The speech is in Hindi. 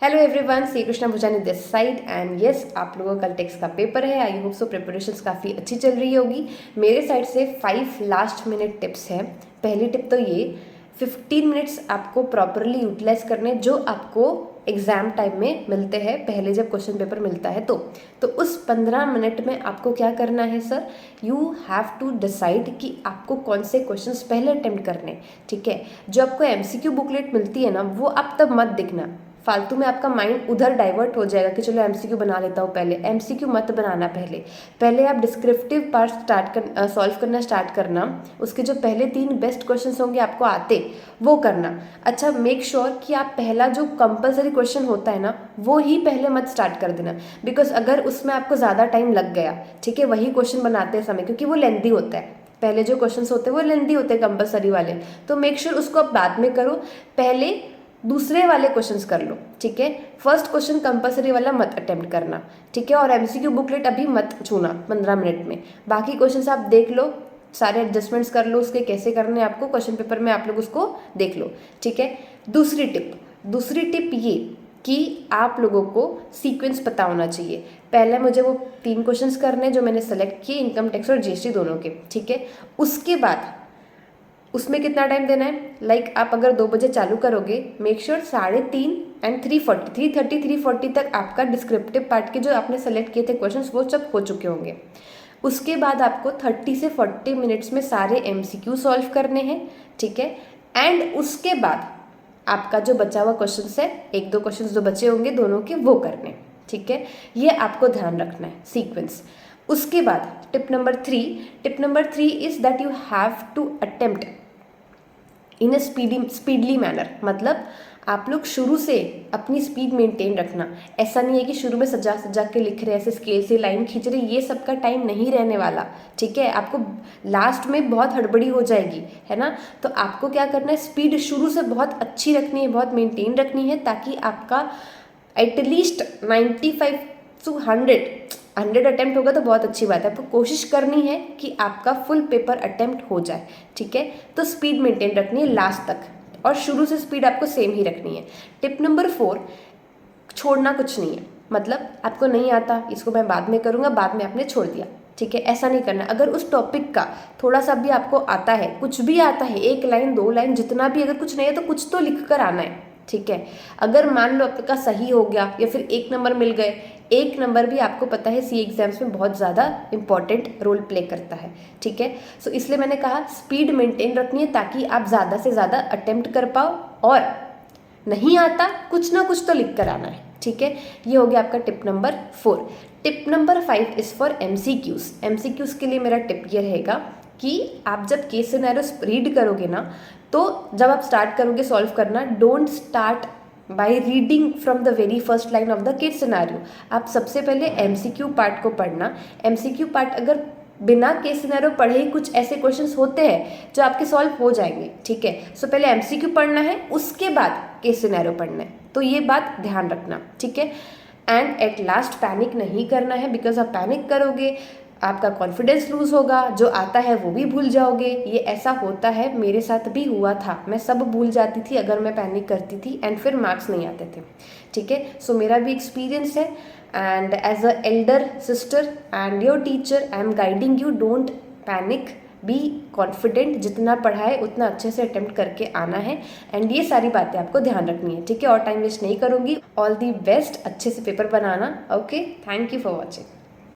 Hello everyone, Shri Krishna Bhujani this side and yes, आप लोगों का कल टेक्स्ट का पेपर है। आई होप सो प्रिपरेशंस काफ़ी अच्छी चल रही होगी। मेरे साइड से 5 लास्ट मिनट टिप्स हैं। पहली टिप तो ये 15 मिनट्स आपको प्रॉपरली यूटिलाइज करने जो आपको एग्जाम टाइम में मिलते हैं पहले जब क्वेश्चन पेपर मिलता है तो उस 15 मिनट में आपको क्या करना है sir, you have to decide कि आपको कौन से क्वेश्चंस पहले अटेम्प्ट करने। ठीक है, जो आपको एमसीक्यू बुकलेट मिलती है ना, वो आप तब मत देखना, फालतू में आपका माइंड उधर डाइवर्ट हो जाएगा कि चलो एमसीक्यू बना लेता हूँ। पहले एमसीक्यू मत बनाना, पहले आप डिस्क्रिप्टिव पार्ट सॉल्व करना स्टार्ट करना। उसके जो पहले 3 बेस्ट क्वेश्चंस होंगे आपको आते, वो करना। अच्छा, मेक श्योर कि आप पहला जो कंपलसरी क्वेश्चन होता है ना, वो ही पहले मत स्टार्ट कर देना, बिकॉज अगर उसमें आपको ज़्यादा टाइम लग गया, ठीक है, वही क्वेश्चन बनाते समय, क्योंकि वो लेंथी होता है। पहले जो क्वेश्चंस होते हैं वो लेंथी होते हैं कंपलसरी वाले, तो मेक श्योर उसको आप बाद में करो, पहले दूसरे वाले क्वेश्चंस कर लो। ठीक है, फर्स्ट क्वेश्चन कंपलसरी वाला मत अटेम्प्ट करना। ठीक है, और एमसीक्यू बुकलेट अभी मत छूना 15 मिनट में। बाकी क्वेश्चंस आप देख लो, सारे एडजस्टमेंट्स कर लो, उसके कैसे करने हैं आपको क्वेश्चन पेपर में, आप लोग उसको देख लो। ठीक है, दूसरी टिप ये कि आप लोगों को सीक्वेंस पता होना चाहिए। पहले मुझे वो 3 क्वेश्चंस करने जो मैंने सेलेक्ट किए, इनकम टैक्स और जीएसटी दोनों के। ठीक है, उसके बाद उसमें कितना टाइम देना है, लाइक आप अगर 2 बजे चालू करोगे, मेक श्योर 3:30 एंड 3:40 तक आपका डिस्क्रिप्टिव पार्ट के जो आपने सेलेक्ट किए थे क्वेश्चंस वो सब हो चुके होंगे। उसके बाद आपको 30 से 40 मिनट्स में सारे एमसीक्यू सॉल्व करने हैं। ठीक है, एंड उसके बाद आपका जो बचा हुआ क्वेश्चन है, 1-2 क्वेश्चन जो बचे होंगे दोनों के, वो करने। ठीक है, ये आपको ध्यान रखना है सीक्वेंस। उसके बाद tip number 3 is that you have to attempt in a speedly manner. मतलब आप लोग शुरू से अपनी स्पीड मेंटेन रखना। ऐसा नहीं है कि शुरू में सजा के लिख रहे हैं, ऐसे स्केल से लाइन खींच रहे, ये सब का टाइम नहीं रहने वाला। ठीक है, आपको लास्ट में बहुत हड़बड़ी हो जाएगी, है ना। तो आपको क्या करना है, स्पीड शुरू से बहुत अच्छी रखनी है, बहुत मेंटेन रखनी है, ताकि आपका एटलीस्ट 95 to 100 अटेम्प्ट होगा तो बहुत अच्छी बात है। आपको कोशिश करनी है कि आपका फुल पेपर अटेम्प्ट हो जाए। ठीक है, तो स्पीड मेंटेन रखनी है लास्ट तक, और शुरू से स्पीड आपको सेम ही रखनी है। टिप नंबर 4, छोड़ना कुछ नहीं है। मतलब आपको नहीं आता, इसको मैं बाद में करूँगा, बाद में आपने छोड़ दिया। ठीक है, ऐसा नहीं करना। अगर उस टॉपिक का थोड़ा सा भी आपको आता है, कुछ भी आता है, 1 लाइन 2 लाइन जितना भी, अगर कुछ नहीं है तो कुछ तो लिख कर आना है। ठीक है, अगर मान लो आपका सही हो गया या फिर 1 नंबर मिल गए, 1 नंबर भी आपको पता है सी एग्जाम्स में बहुत ज़्यादा इंपॉर्टेंट रोल प्ले करता है। ठीक है, सो इसलिए मैंने कहा स्पीड मेंटेन रखनी है, ताकि आप ज़्यादा से ज़्यादा अटेम्प्ट कर पाओ, और नहीं आता कुछ ना कुछ तो लिख कर आना है। ठीक है, ये हो गया आपका tip number 4। Tip number 5 is for MCQs के लिए मेरा टिप ये रहेगा कि आप जब केस सिनेरियोस रीड करोगे ना, तो जब आप स्टार्ट करोगे सॉल्व करना, don't start by reading from the very first line of the case scenario. आप सबसे पहले एमसीक्यू पार्ट को पढ़ना। एमसीक्यू पार्ट अगर बिना केस सिनेरियो पढ़े ही कुछ ऐसे क्वेश्चंस होते हैं जो आपके सॉल्व हो जाएंगे। ठीक है, सो पहले एमसीक्यू पढ़ना है, उसके बाद केस सिनेरियो पढ़ना है, तो ये बात ध्यान रखना। ठीक है, एंड एट लास्ट पैनिक नहीं करना है, बिकॉज आप पैनिक करोगे आपका कॉन्फिडेंस लूज होगा, जो आता है वो भी भूल जाओगे। ये ऐसा होता है, मेरे साथ भी हुआ था, मैं सब भूल जाती थी अगर मैं पैनिक करती थी, एंड फिर मार्क्स नहीं आते थे। ठीक है, सो मेरा भी एक्सपीरियंस है, and as a elder sister and your teacher I am guiding you, don't panic, be confident, जितना पढ़ाए उतना अच्छे से अटेम्प्ट करके आना है, एंड ये सारी बातें आपको ध्यान रखनी है। ठीक है, और टाइम वेस्ट नहीं करूँगी। ऑल दी बेस्ट, अच्छे से paper banana. Okay, thank you for watching.